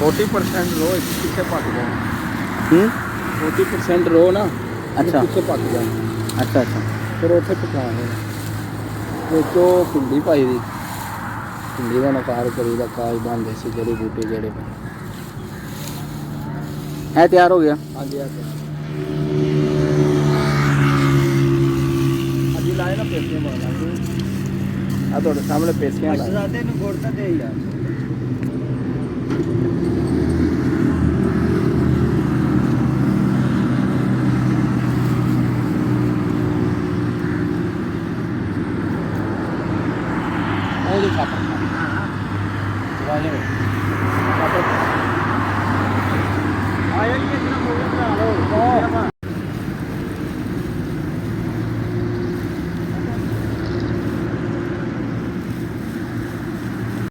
40% रो पीछे पक जाए 40% रो ना अच्छा पीछे पक जाए अच्छा अच्छा फिर उत्थे पकाने तो भिंडी पाई दी भिंडी का नकार करी दा काज बनते से जड़ी बूटे जड़े है तैयार हो गया हाँ जी अभी लाए ना पेस्टियां बना आ थोड़े सामने पेस्टियां लाए गुड़ तो दे यार